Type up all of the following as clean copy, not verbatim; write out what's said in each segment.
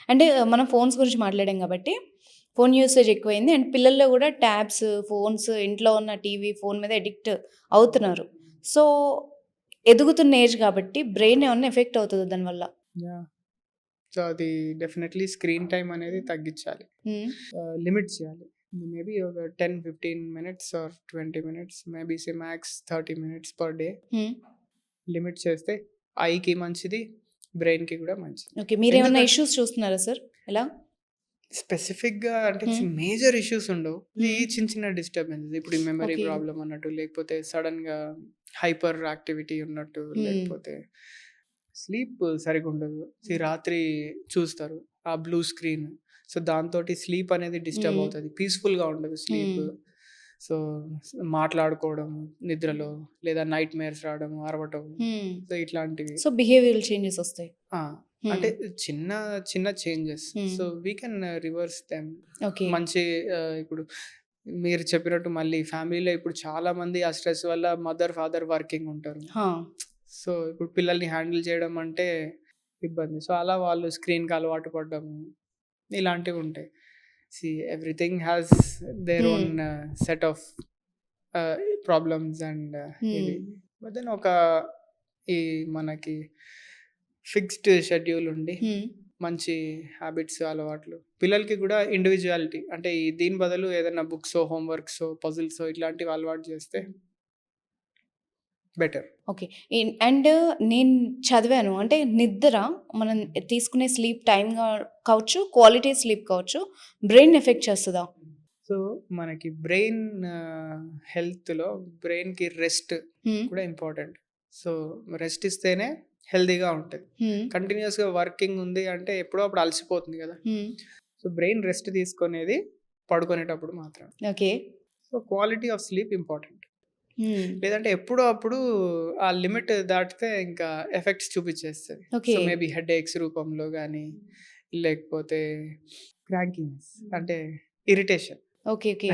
అంటే మనం ఫోన్స్ గురించి మాట్లాడాం కాబట్టి ఫోన్ యూసేజ్ ఎక్కువైంది. అండ్ పిల్లల్లో గూడా ట్యాబ్స్, ఫోన్స్, ఇంట్లో ఉన్న టీవీ, ఫోన్ మీద అడిక్ట్ అవుతున్నారు. సో, ఎదుగుతున్న ఏజ్ కాబట్టి బ్రెయిన్ ఏమన్నా ఎఫెక్ట్ అవుతదా దానివల్ల? యాహ్! సో, అది డెఫినెట్‌లీ స్క్రీన్ టైమ్ అనేది తగ్గించాలి. హ్మ్. లిమిట్ చేయాలి. మేబీ ఒక 10, 15 minutes or 20 minutes maybe say max 30 minutes per day hmm. Limit చేస్తే ఐకి మంచిది, బ్రెయిన్‌కి కూడా మంచిది. ఓకే. మీరేమన్నా ఎందుకంటే ఇష్యూస్ చూస్తున్నారా సార్? ఎలా? స్పెసిఫిక్‌గా అంటే హ్మ్. మేజర్ ఇష్యూస్ ఉండవు. ఈ హ్మ్. చిన్న చిన్న డిస్టర్బెన్సెస్ ఇప్పుడు ఈ మెమరీ ఓకే. ప్రాబ్లమ్ అన్నట్టు, లేకపోతే సడెన్‌గా హైపర్ యాక్టివిటీ ఉన్నట్టు, హ్మ్. లేకపోతే స్లీప్ సరిగుండదు. రాత్రి చూస్తారు ఆ బ్లూ స్క్రీన్. సో, దాంతోటి స్లీప్ అనేది డిస్టర్బ్ హ్మ్. అవుతది. పీస్‌ఫుల్‌గా ఉండదు స్లీప్. హ్మ్. సో, మాట్లాడుకోవడం నిద్రలో, లేదా నైట్‌మేర్స్ రావడం, అరవటం. హ్మ్. సో, ఇట్లాంటివి. సో, బిహేవియరల్ చేంజెస్ ఒస్తాయి. ఆ! హ్మ్. అంటే చిన్న చిన్న చేంజెస్. హ్మ్. So, we can reverse them. Okay. మంచి ఇప్పుడు మీరు చెప్పినట్టు మళ్ళీ ఫ్యామిలీలో ఇప్పుడు చాలామంది ఆ స్ట్రెస్ వల్ల మదర్, ఫాదర్ వర్కింగ్ ఉంటారు. హా! సో, ఇప్పుడు పిల్లల్ని హ్యాండిల్ చేయడం అంటే ఇబ్బంది. సో, అలా వాళ్ళు స్క్రీన్‌కి అలవాటు పడ్డము, ఇలాంటివుంటాయి. ఎవ్రీథింగ్ హాస్ దేర్ హ్మ్. ఓన్ సెట్ ఆఫ్ ఆహ్, ప్రాబ్లమ్స్ అండ్ హ్మ్. ఇది. బట్ దెన్ ఈ మనకి ఫిక్స్డ్ షెడ్యూల్ ఉండి, హ్మ్. మంచి హ్యాబిట్స్, అలవాట్లు పిల్లలకి గూడా ఇండివిడ్యుయాలిటీ అంటే దీని బదులు ఏదైనా బుక్సో, హోమ్ వర్క్సో, పజిల్సో ఇట్లాంటివి అలవాటు చేస్తే బెటర్. ఓకే. అండ్ నేను చదివాను. అంటే నిద్ర మనం తీసుకునే స్లీప్ టైమ్‌గా కావచ్చు, క్వాలిటీ స్లీప్ కావచ్చు, బ్రెయిన్ ఎఫెక్ట్ చేస్తదా? సో, మనకి బ్రెయిన్ హెల్త్‌లో బ్రెయిన్‌కి రెస్ట్ హ్మ్. కూడా ఇంపార్టెంట్. సో, రెస్ట్ ఇస్తేనే హెల్తీగా ఉంటది. హ్మ్. కంటిన్యూయస్‌గా వర్కింగ్ ఉంది అంటే ఎప్పుడో అప్పుడు అలసిపోతుంది గదా! హ్మ్. సో, బ్రెయిన్ రెస్ట్ తీసుకునేది పడుకునేటప్పుడు మాత్రమే. Okay. So, quality of sleep important. Hmm. లేదంటే ఎప్పుడో అప్పుడు ఆ లిమిట్ దాటితే ఇంకా ఎఫెక్ట్స్ చూపిచ్చేస్తది. So, okay. మేబీ హెడేక్స్ రూపంలో గానీ, లేకపోతే క్రాంకీనెస్ అంటే ఇరిటేషన్. ఓకే. ఓకే.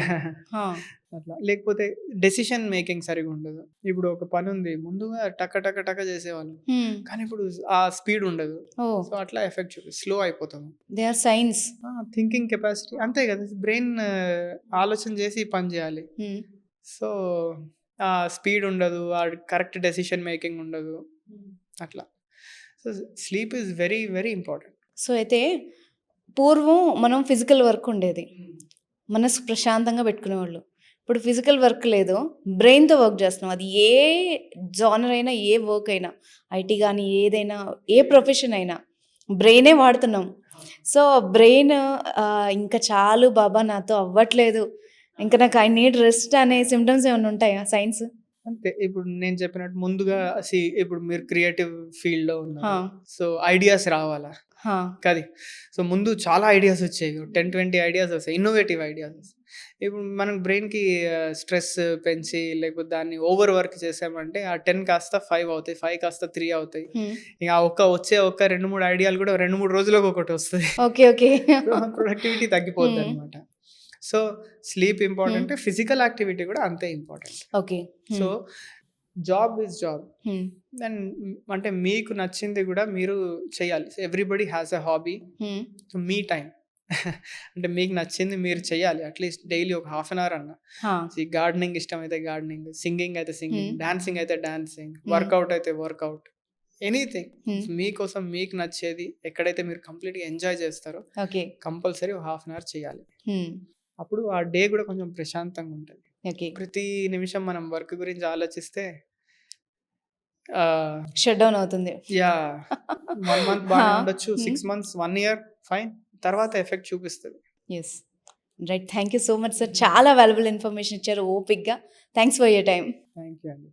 ఆ! అట్లా. లేకపోతే డెసిషన్ మేకింగ్ సరిగుండదు. ఇప్పుడు ఒక పనుంది. ముందుగా టక టక టక చేసేవాళ్ళం. హ్మ్. కానీ ఇప్పుడు ఆ స్పీడ్ ఉండదు. ఓహ్! సో, అట్లా ఎఫెక్ట్ స్లో అయిపోతాము. They are science. Thinking capacity అంతే కదా! బ్రెయిన్ ఆలోచన చేసి పని చేయాలి. హ్మ్. సో, ఆ స్పీడ్ ఉండదు. కరెక్ట్ డెసిషన్ మేకింగ్ ఉండదు. అట్లా. So, sleep is very very important. So, అయితే పూర్వం మనం ఫిజికల్ వర్క్ ఉండేది. మనసు ప్రశాంతంగా పెట్టుకునేవాళ్ళు. ఇప్పుడు ఫిజికల్ వర్క్ లేదు. బ్రెయిన్‌తో వర్క్ చేస్తున్నాం. అది ఏ జోనర్ అయినా, ఏ వర్క్ అయినా, ఐటీ గాని ఏదైనా, ఏ ప్రొఫెషన్ అయినా బ్రెయినే వాడుతున్నాం. సో, బ్రెయిన్ ఇంక చాలు బాబా నాతో అవ్వట్లేదు. ఇంక నాకు ఐ నీడ్ రెస్ట్ అనే సింప్టమ్స్ ఏమన్నా ఉంటాయా సైన్స్? అంతే. ఇప్పుడు నేను చెప్పినట్టు ముందుగా ఇప్పుడు మీరు క్రియేటివ్ ఫీల్డ్‌లో ఆ! ఉన్నారు. సో, ఐడియాస్ రావాలా? ఆ! కది. సో, ముందు చాలా ఐడియాస్ వచ్చేవి. 10, 20 ఐడియాస్ వస్తాయి. ఇన్నోవేటివ్ ఐడియాస్ వస్తాయి. ఇప్పుడు మనం బ్రెయిన్‌కి స్ట్రెస్ పెంచి లేకపోతే దాన్ని ఓవర్ వర్క్ చేసామంటే ఆ 10 కాస్త 5 అవుతాయి. 5 కాస్త 3 అవుతాయి. హ్మ్. ఇక ఆ వచ్చే 2, 3 ఐడియాలు కూడా 2, 3 రోజులకు ఒకటొస్తది. ఓకే. ఓకే. సో, ప్రొడక్టివిటీ హ్మ్. తగ్గిపోద్దనమాట. సో, స్లీప్ హ్మ్. ఇంపార్టెంట్. ఫిజికల్ యాక్టివిటీ కూడా అంతే ఇంపార్టెంట్. ఓకే. సో, హ్మ్. Job is job. హ్మ్. అండ్ అంటే మీకు నచ్చింది గూడా మీరు చేయాలి. Everybody has a hobby. హ్మ్. సో, మీ టైమ్. అంటే మీకు నచ్చింది మీరు చేయాలి. అట్‌లీస్ట్ డైలీ ఒక హాఫ్ అన్ అవర్ అన్నా. ఆ! గార్డెనింగ్ ఇష్టమైతే గార్డెనింగ్, సింగింగ్ అయితే సింగింగ్, హ్మ్. డాన్సింగ్ అయితే డాన్సింగ్, హ్మ్. వర్కౌట్ అయితే వర్కౌట్. ఎనీథింగ్. హ్మ్. మీకోసం మీకు నచ్చేది ఎక్కడైతే మీరు కంప్లీట్‌గా ఎంజాయ్ చేస్తారో ఓకే. కంపల్సరీ ఒక హాఫ్ అన్ అవర్ చేయాలి. హ్మ్. అప్పుడు ఆ డే గూడా కొంచెం ప్రశాంతంగా ఉంటది. ఓకే. ప్రతి నిమిషం మనం వర్క్ గురించి ఆలోచిస్తే ఆహ్, షట్ డౌన్ అవుతుంది. యాహ్! 1 మంత్ ఆ! బానే ఉండొచ్చు. హ్మ్. 6 months, 1 year fine. తర్వాత ఎఫెక్ట్ చూపిస్తది. Yes. Right. Thank you so much sir. చాలా వాల్యుబుల్ ఇన్ఫర్మేషన్ ఇచ్చారు ఓపికగా. Thanks for your time. Thank you అండి.